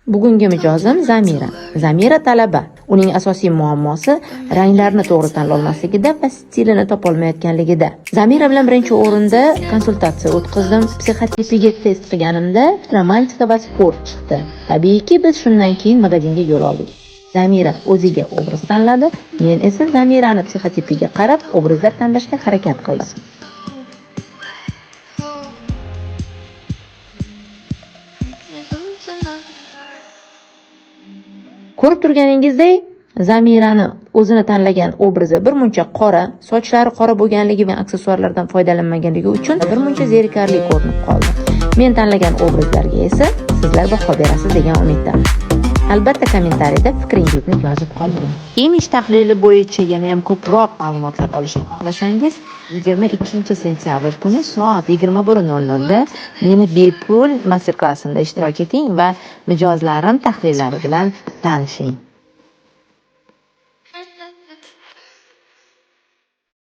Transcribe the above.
Bugungi mijozim Zamira. Zamira talaba. Uning asosiy muammosi ranglarni to'g'ri tanlolmasligida va stilini topolmayotganligida. Zamira bilan birinchi o'rinda konsultatsiya o'tkazdim. Psixotipiga test qilganimda romantika va sport chiqdi. Tabiiyki, biz shundan keyin magazinga yo'l oldik. Zamira o'ziga obraz tanladi, men esa Zamirani psixotipiga qarab obrazlar tanlashga harakat qildim. Ko'rib turganingizdek, Zamirani o'zini tanlagan obrazi bir muncha qora, sochlari qora bo'lganligi va aksessuarlardan foydalanmaganligi uchun bir muncha zerikarli ko'rinib qoldi. Men tanlagan obrazlarga esa sizlar baho berasiz degan umiddaman. Albatta kommentariyda fikringizni yozib qoldiring. Imij tahlili bo'yicha yana ham ko'proq ma'lumotlar olishni xohlasangiz, 22 sentyabr kuni soat 21:00 da meni bepul master-klassimda ishtirok eting va mijozlarim tahlillari bilan tanishing.